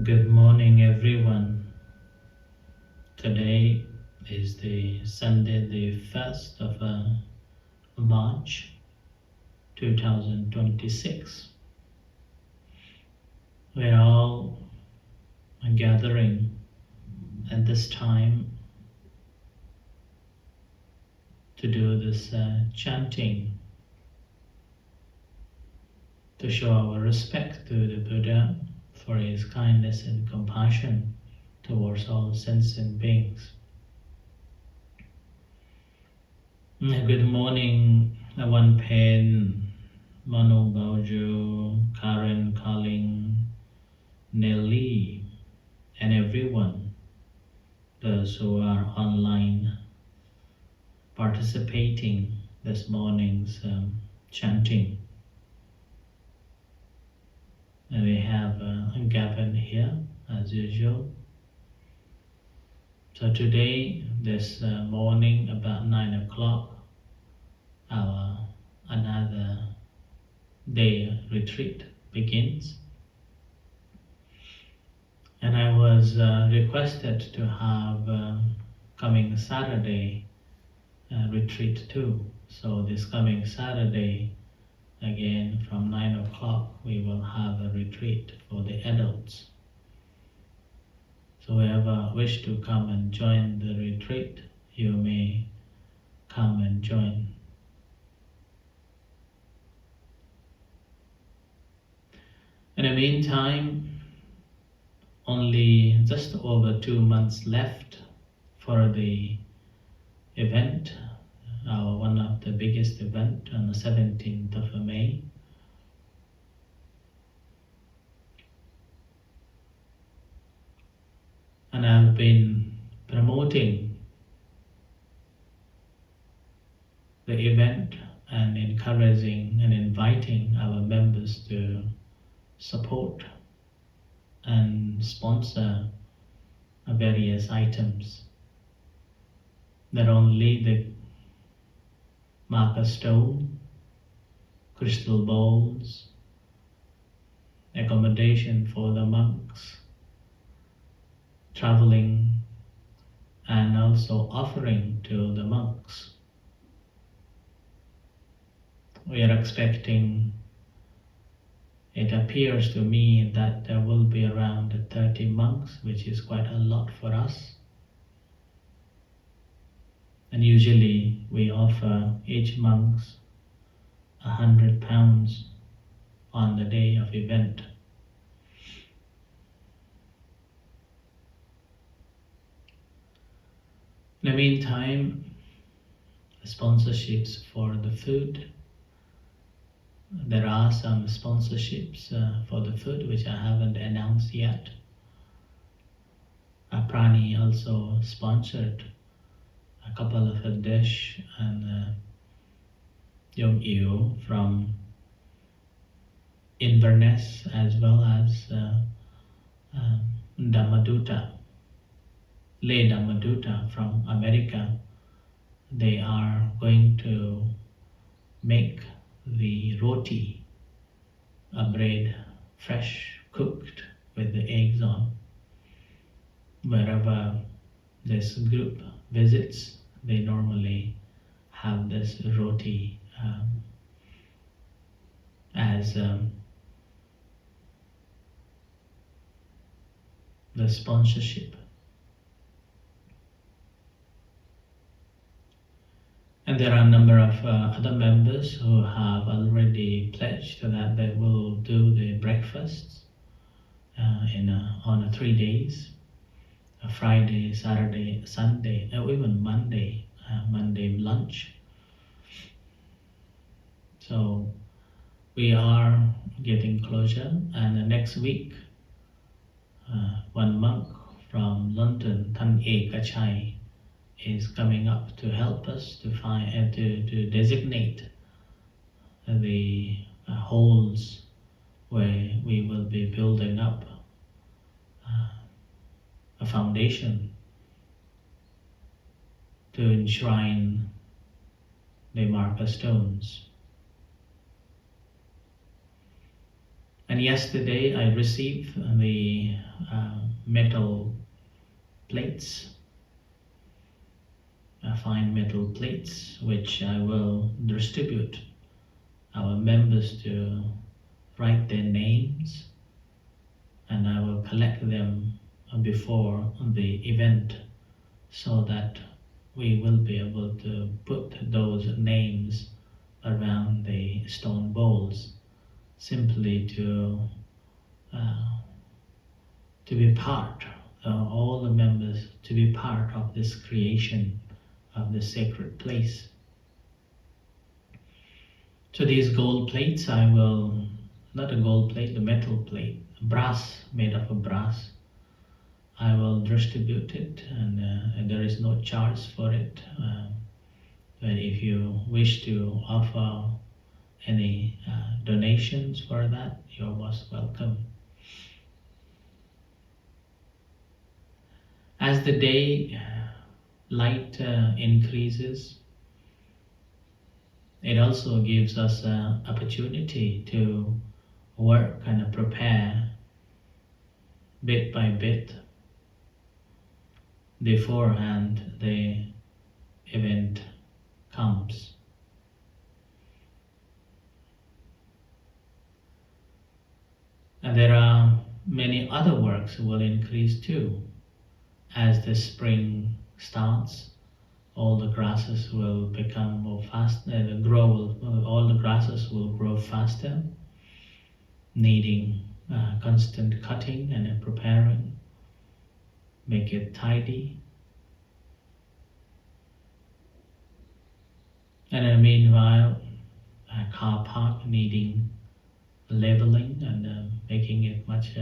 Good morning, everyone. Today is the Sunday, the 1st of March 2026. We're all gathering at this time to do this chanting to show our respect to the Buddha for his kindness and compassion towards all sentient beings. Good morning, Awan Pen, Manu Bauju, Karen Carling, Nelly, and everyone, those who are online participating this morning's chanting. And we have Gavin here as usual. So today, this morning about 9 o'clock, our another day retreat begins. And I was requested to have coming Saturday retreat too. So this coming Saturday, again from 9 o'clock, we will have a retreat for the adults. So whoever wish to come and join the retreat, you may come and join. In the meantime, only just over 2 months left for the event, one of the biggest event on the 17th of May. And I've been promoting the event and encouraging and inviting our members to support and sponsor various items. Not only the marker stone, crystal bowls, accommodation for the monks, traveling, and also offering to the monks. We are expecting, it appears to me that there will be around 30 monks, which is quite a lot for us. And usually we offer each monk £100 on the day of event. In the meantime, sponsorships for the food. There are some sponsorships for the food which I haven't announced yet. Prani also sponsored a couple of a dish, and Yong Yu from Inverness, as well as Dhammadutta, Le Dhammadutta from America. They are going to make the roti, a bread fresh cooked with the eggs on. Wherever this group visits, they normally have this roti as the sponsorship. And there are a number of other members who have already pledged that they will do the breakfasts on 3 days. Friday, Saturday, Sunday, or even Monday lunch. So we are getting closer, and the next week, one monk from London, Tan E Kachai, is coming up to help us to find to designate the holes where we will be building up a foundation to enshrine the marker stones. And yesterday I received the metal plates, fine metal plates, which I will distribute our members to write their names, and I will collect them before the event so that we will be able to put those names around the stone bowls, simply to be part, all the members to be part of this creation of the sacred place. So these gold plates, I will, not a gold plate, the metal plate, brass, made of a brass, I will distribute it, and there is no charge for it. But if you wish to offer any donations for that, you're most welcome. As the day light increases, it also gives us an opportunity to work and prepare bit by bit beforehand the event comes. And there are many other works will increase too. As the spring starts, all the grasses will become more fast, all the grasses will grow faster, needing constant cutting and preparing, make it tidy. And then meanwhile, a car park needing leveling and making it much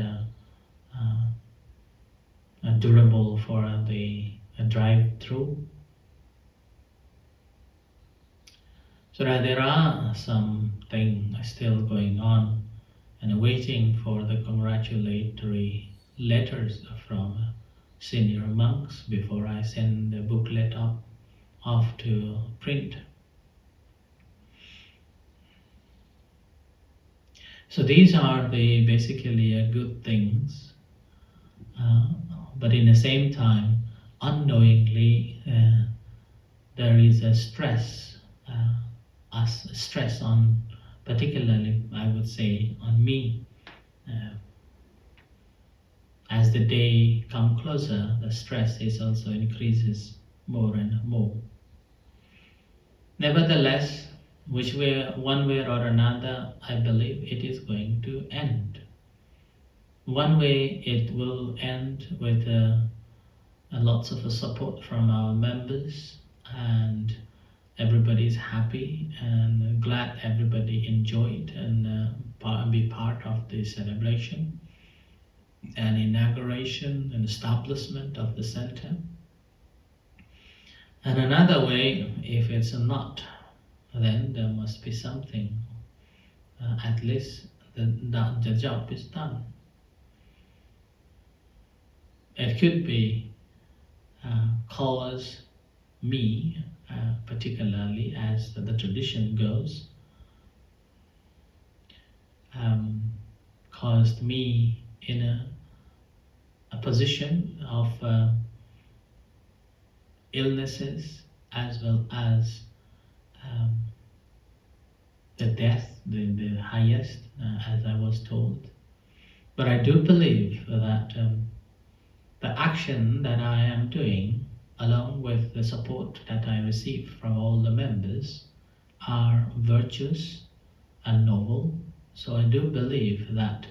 durable for the drive-through. So that there are some things still going on and waiting for the congratulatory letters from senior monks before I send the booklet off to print. So these are the basically good things, but in the same time, unknowingly, there is a stress on, particularly I would say, on me. As the day comes closer, the stress is also increases more and more. Nevertheless, one way or another, I believe it is going to end. One way it will end with lots of support from our members, and everybody's happy and glad everybody enjoyed and be part of the celebration and inauguration and establishment of the center. And another way, if it's not, then there must be something. At least the job is done. It could be cause me, particularly as the tradition goes, caused me in a position of illnesses as well as the death, the highest, as I was told. But I do believe that the action that I am doing, along with the support that I receive from all the members, are virtuous and noble. So I do believe that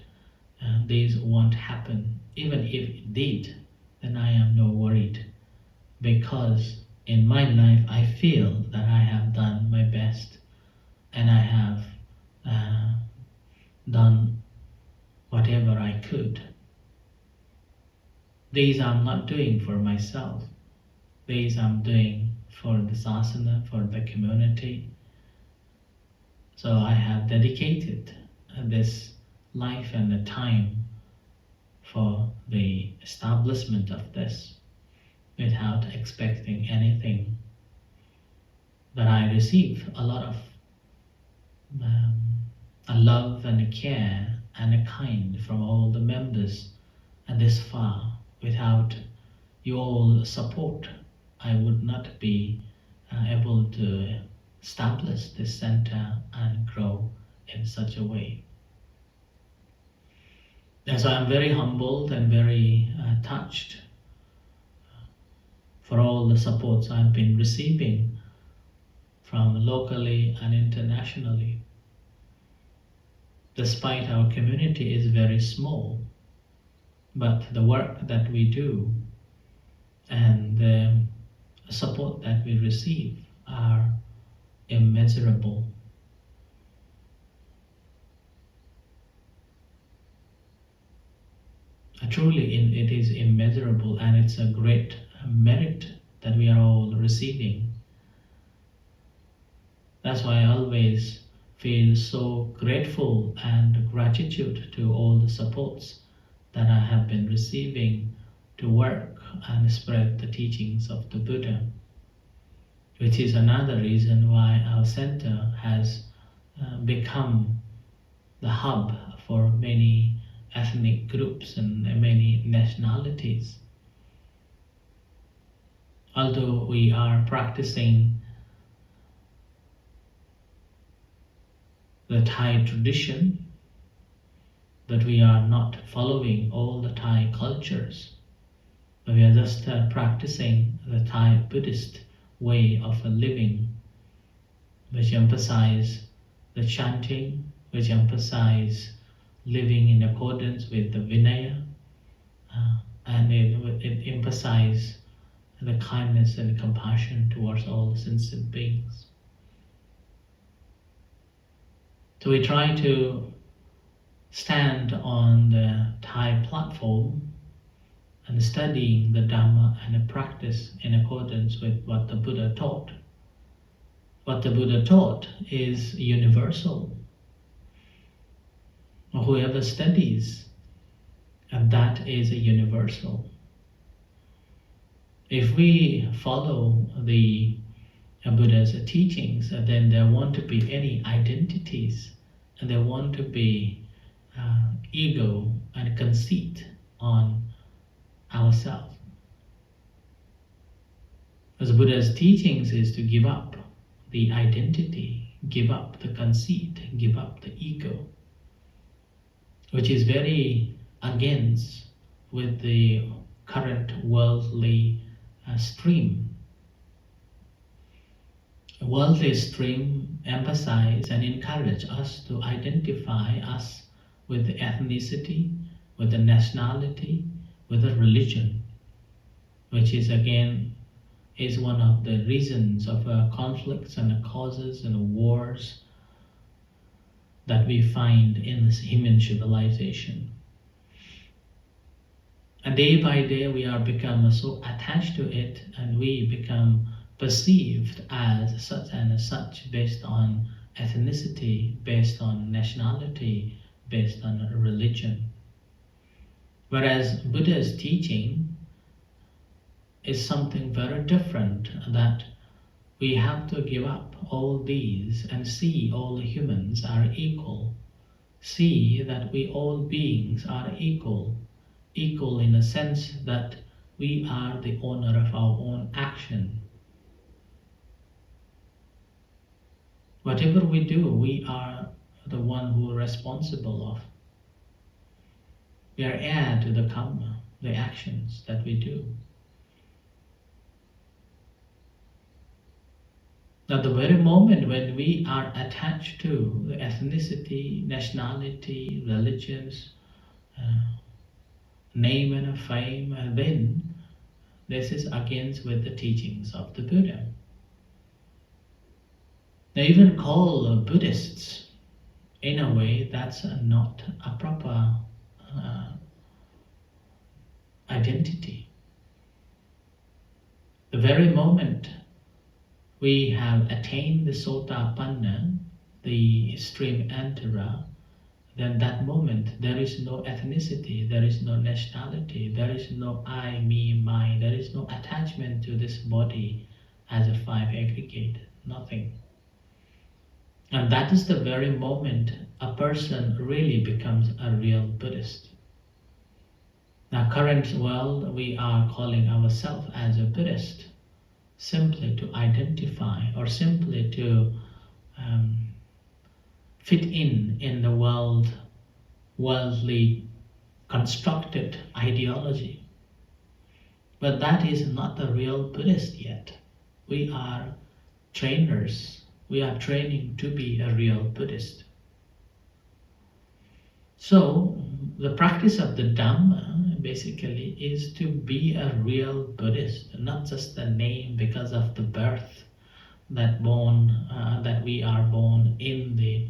these won't happen. Even if it did, then I am no worried, because in my life I feel that I have done my best and I have done whatever I could. These I'm not doing for myself. These I'm doing for the sasana, for the community. So I have dedicated this life and the time for the establishment of this without expecting anything. But I receive a lot of a love and a care and a kind from all the members, and this far Without your support, I would not be able to establish this center and grow in such a way. And so I'm very humbled and very touched for all the supports I've been receiving from locally and internationally. Despite our community is very small, but the work that we do and the support that we receive are immeasurable. Truly, it is immeasurable, and it's a great merit that we are all receiving. That's why I always feel so grateful and gratitude to all the supports that I have been receiving to work and spread the teachings of the Buddha, which is another reason why our center has become the hub for many ethnic groups and many nationalities. Although we are practicing the Thai tradition, that we are not following all the Thai cultures, but we are just practicing the Thai Buddhist way of living, which emphasize the chanting, which emphasize living in accordance with the Vinaya, and it emphasizes the kindness and compassion towards all sentient beings. So we try to stand on the Thai platform and studying the Dhamma and practice in accordance with what the Buddha taught. What the Buddha taught is universal. Whoever studies, and that is a universal. If we follow the Buddha's teachings, then there won't be any identities, and there won't be ego and conceit on ourselves. As the Buddha's teachings is to give up the identity, give up the conceit, give up the ego, which is very against with the current worldly stream. The worldly stream emphasize and encourage us to identify us with the ethnicity, with the nationality, with the religion, which is again is one of the reasons of conflicts and causes and wars that we find in this human civilization. And day by day we are become so attached to it, and we become perceived as such and such based on ethnicity, based on nationality, based on religion. Whereas Buddha's teaching is something very different, that we have to give up all these and see all humans are equal. See that we all beings are equal. Equal in a sense that we are the owner of our own action. Whatever we do, we are the one who are responsible of. We are heir to the karma, the actions that we do. At the very moment when we are attached to the ethnicity, nationality, religions, name and fame, then this is against with the teachings of the Buddha. They even call Buddhists, in a way, that's not a proper identity. The very moment we have attained the Sotapanna, the stream enterer, then that moment there is no ethnicity, there is no nationality, there is no I, me, mine, there is no attachment to this body as a five aggregate, nothing. And that is the very moment a person really becomes a real Buddhist. Now, current world, we are calling ourselves as a Buddhist simply to identify or simply to fit in the worldly constructed ideology. But that is not the real Buddhist yet. We are trainers. We are training to be a real Buddhist. So the practice of the Dhamma basically is to be a real Buddhist, not just a name because of the birth that we are born in the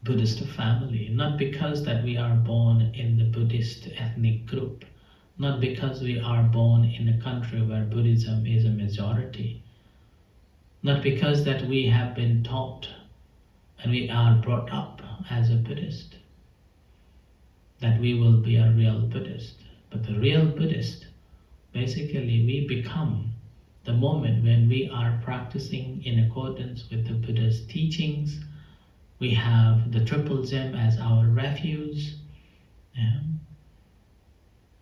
Buddhist family, not because that we are born in the Buddhist ethnic group, not because we are born in a country where Buddhism is a majority, not because that we have been taught and we are brought up as a Buddhist, that we will be a real Buddhist. But the real Buddhist, basically we become the moment when we are practicing in accordance with the Buddha's teachings. We have the Triple Gem as our refuge,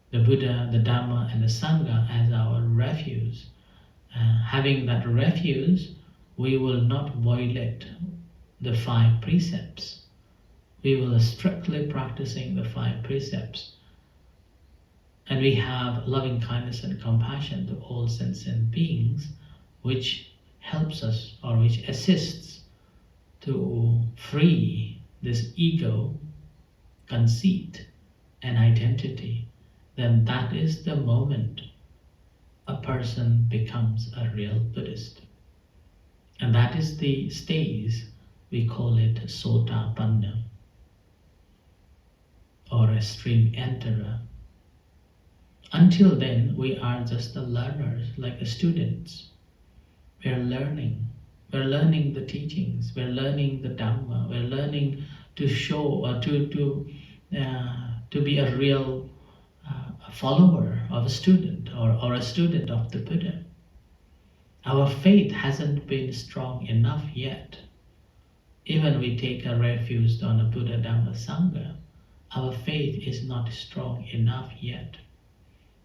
the Buddha, the Dhamma, and the Sangha as our refuge. Having that refuge, we will not violate the 5 precepts. We will strictly practicing the 5 precepts. And we have loving kindness and compassion to all sentient beings, which helps us or which assists to free this ego, conceit, and identity. Then that is the moment a person becomes a real Buddhist. And that is the stage, we call it Sotapanna, or a stream enterer. Until then, we are just the learners, like the students. We're learning. We're learning the teachings. We're learning the Dhamma. We're learning to show or to be a real follower of a student or a student of the Buddha. Our faith hasn't been strong enough yet. Even we take a refuge on a Buddha, Dhamma, Sangha, our faith is not strong enough yet,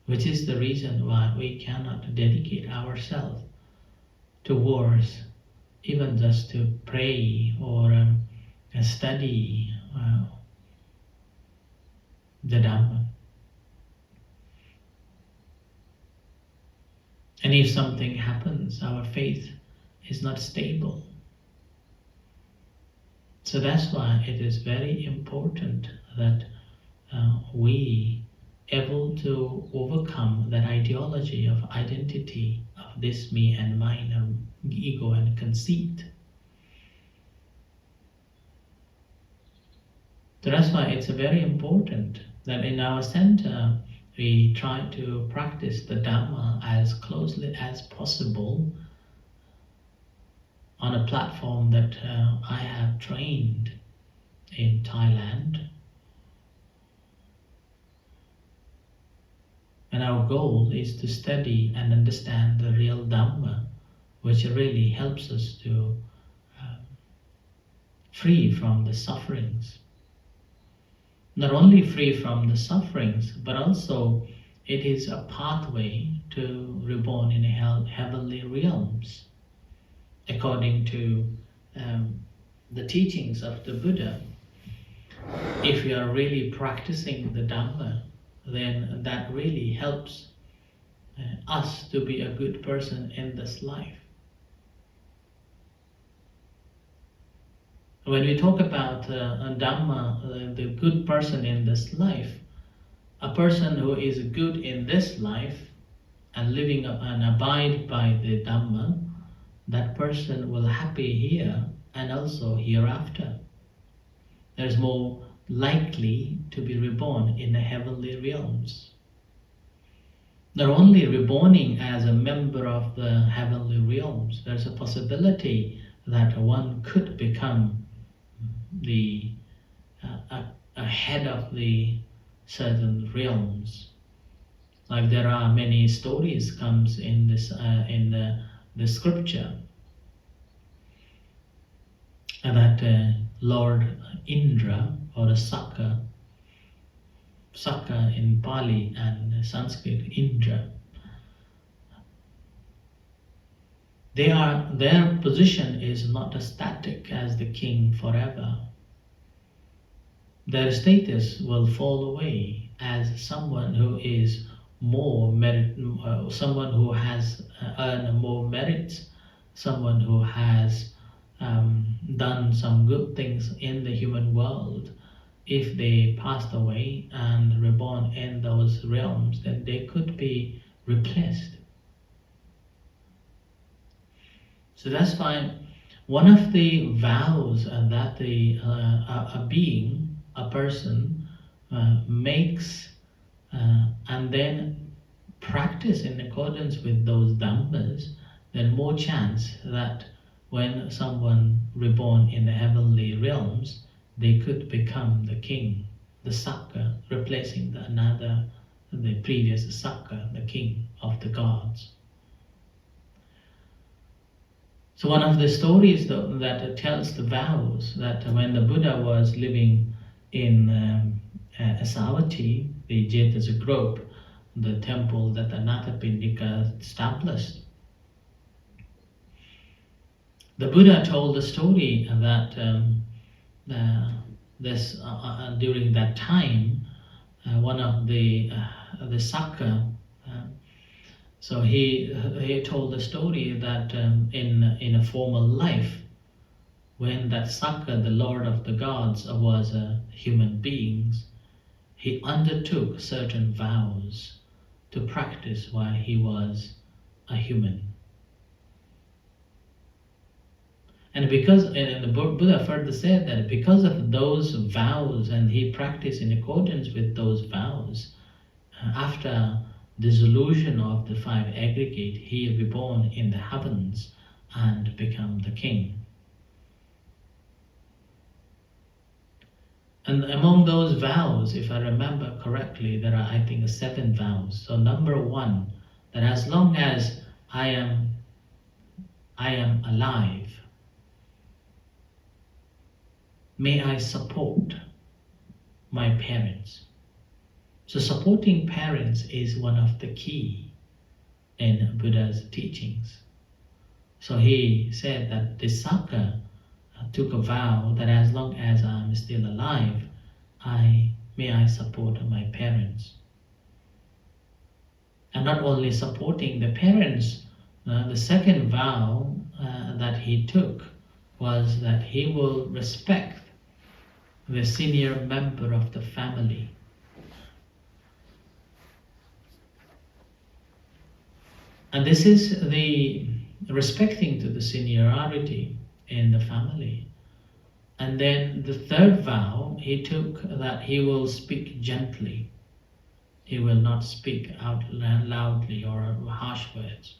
which is the reason why we cannot dedicate ourselves towards even just to pray or study the Dhamma. And if something happens, our faith is not stable. So that's why it is very important that we able to overcome that ideology of identity of this me and mine and ego and conceit. So that's why it's very important that in our center we try to practice the Dhamma as closely as possible on a platform that I have trained in Thailand. And our goal is to study and understand the real Dhamma, which really helps us to free from the sufferings. Not only free from the sufferings, but also it is a pathway to reborn in heavenly realms. According to the teachings of the Buddha, if we are really practicing the Dhamma, then that really helps us to be a good person in this life. When we talk about a Dhamma, the good person in this life, a person who is good in this life and living and abide by the Dhamma, that person will happy here and also hereafter. There's more likely to be reborn in the heavenly realms. Not only reborning as a member of the heavenly realms, there's a possibility that one could become the a head of the certain realms. Like there are many stories comes in this in the scripture, and that Lord Indra or the Sakka, Saka in Pali and Sanskrit Indra. Their position is not as static as the king forever. Their status will fall away as someone who is more merit, someone who has earned more merits, someone who has done some good things in the human world. If they passed away and reborn in those realms, then they could be replaced. So that's why one of the vows that a being, a person, makes and then practice in accordance with those dhammas, then more chance that when someone reborn in the heavenly realms, they could become the king, the Saka, replacing the previous Saka, the king of the gods. So one of the stories that tells the vows that when the Buddha was living in Savatthi, the Jetasa group, the temple that Anathapindika established, the Buddha told the story that during that time, one of the Saka, so he told the story that in a former life, when that Saka, the Lord of the gods, was a human being, he undertook certain vows to practice while he was a human. And the Buddha further said that because of those vows, and he practiced in accordance with those vows, after dissolution of the five aggregate, he will be born in the heavens and become the king. And among those vows, if I remember correctly, there are, I think, 7 vows. So number 1, that as long as I am alive, may I support my parents. So supporting parents is one of the key in Buddha's teachings. So he said that the Saka took a vow that as long as I'm still alive, may I support my parents. And not only supporting the parents, the second vow that he took was that he will respect the senior member of the family. And this is the respecting to the seniority in the family. And then the third vow he took, that he will speak gently. He will not speak out loudly or harsh words.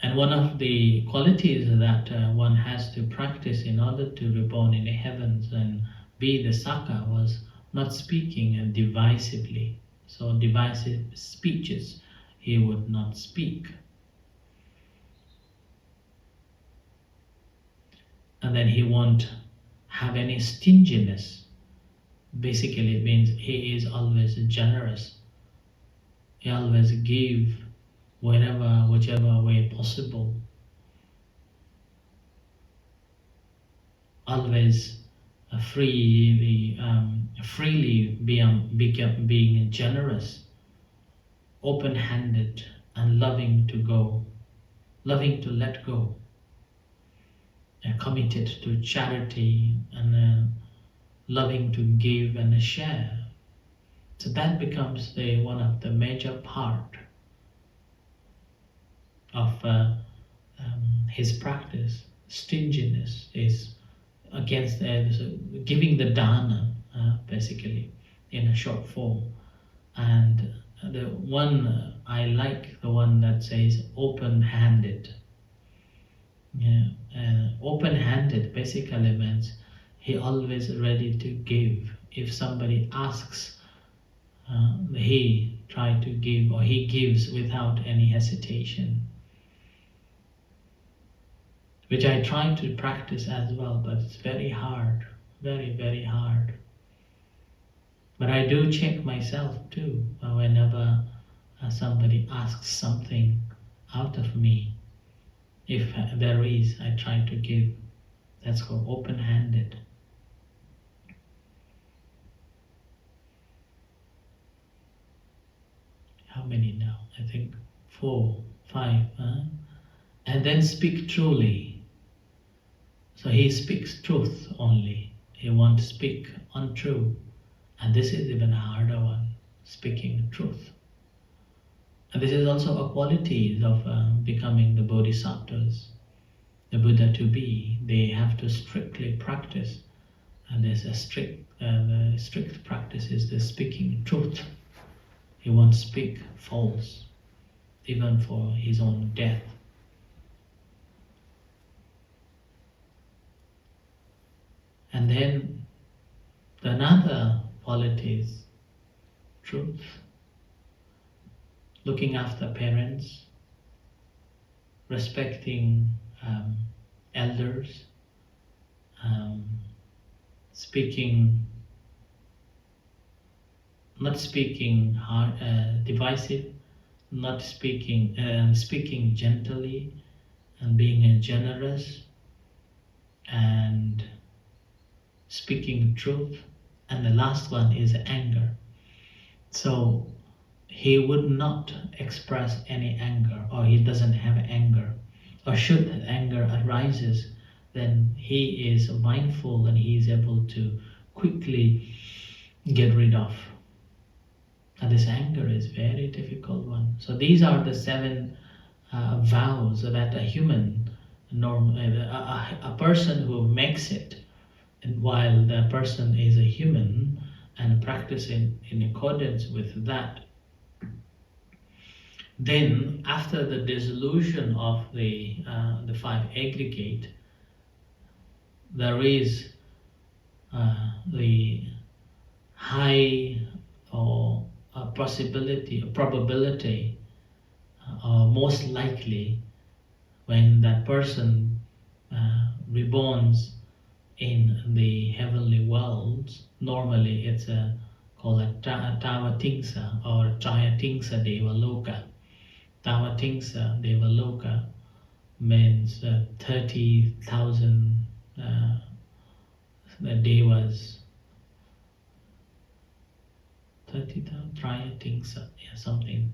And one of the qualities that one has to practice in order to be born in the heavens and be the Saka was not speaking divisively. So divisive speeches he would not speak. And then he won't have any stinginess. Basically, it means he is always generous. He always give whichever way possible. Always freely being generous, open-handed, and loving to let go, and committed to charity, and loving to give and share. So that becomes one of the major part of his practice. Stinginess is against giving the dana, basically, in a short form. And the one I like, the one that says open-handed. Yeah, open-handed basically means he always ready to give. If somebody asks, he try to give, or he gives without any hesitation. Which I try to practice as well, but it's very hard very, very hard. But I do check myself too whenever somebody asks something out of me. If there is, I try to give. That's called open-handed. How many now? I think 4, 5. And then speak truly. So he speaks truth only. He won't speak untrue. And this is even a harder one, speaking truth. And this is also a quality of becoming the bodhisattvas, the Buddha to be. They have to strictly practice. And there's a strict practice is the speaking truth. He won't speak false, even for his own death. And then another quality is truth. Looking after parents, respecting elders, speaking, not speaking divisive, not speaking gently, and being generous, and speaking truth. And the last one is anger. So he would not express any anger, or he doesn't have anger, or should anger arises, then he is mindful and he is able to quickly get rid of. And this anger is very difficult one. So these are the 7 vows that a human, a person who makes it, and while the person is a human and practicing in accordance with that, then after the dissolution of the 5 aggregate, there is the high or a probability, or most likely, when that person reborns in the heavenly worlds. Normally it's called a Tavatimsa or Triatimsa Devaloka. Tavatimsa Devaloka means 30,000 devas. 30,000 Triatimsa, something.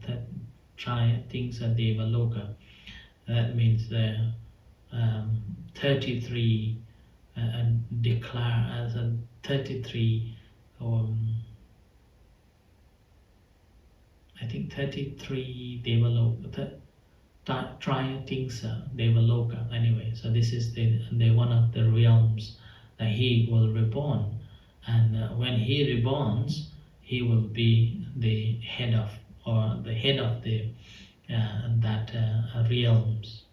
Triatimsa Devaloka. That means the 33 declare as a 33 I think 33 Devaloka, Triatimsa Devaloka. Anyway, so this is the one of the realms that he will reborn, and when he reborns, he will be the head of, or the head of the that realms.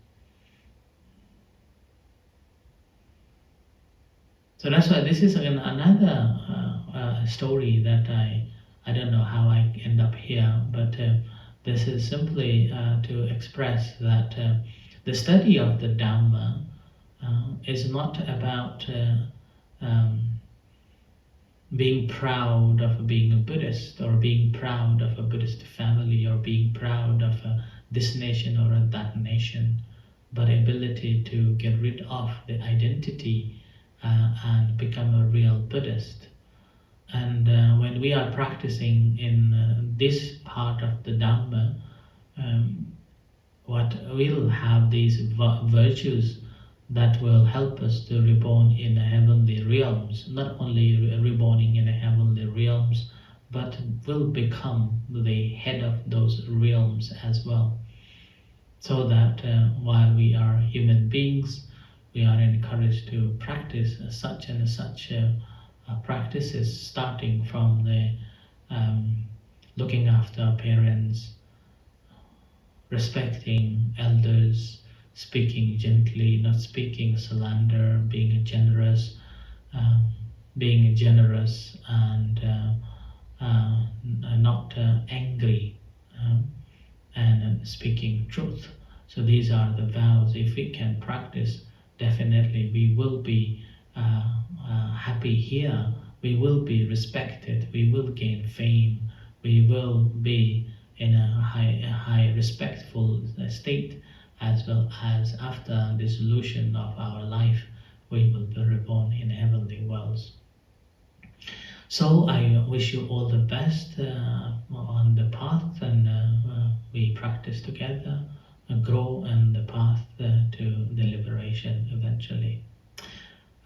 So that's why this is again another story that I don't know how I end up here, but this is simply to express that the study of the Dhamma is not about being proud of being a Buddhist, or being proud of a Buddhist family, or being proud of this nation or that nation, but ability to get rid of the identity and become a real Buddhist. And when we are practicing in this part of the Dhamma, what will have these virtues that will help us to reborn in the heavenly realms, not only reborning in the heavenly realms, but will become the head of those realms as well. So that while we are human beings, we are encouraged to practice such and such practices, starting from the looking after our parents, respecting elders, speaking gently, not speaking slander, being generous and not angry, and speaking truth. So these are the vows. If we can practice, definitely we will be happy here, we will be respected, we will gain fame, we will be in a high respectful state, as well as after dissolution of our life, we will be reborn in heavenly worlds. So I wish you all the best on the path, and we practice together and grow in the path to the liberation eventually.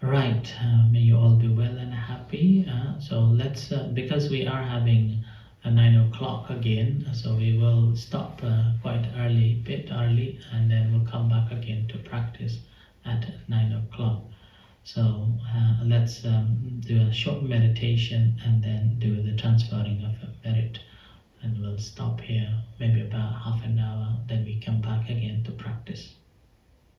Right, may you all be well and happy. So let's, because we are having a 9 o'clock again, so we will stop quite early, bit early, and then we'll come back again to practice at 9 o'clock. So let's do a short meditation and then do the transferring of a merit, and we'll stop here maybe about half an hour, then we come back again to practice.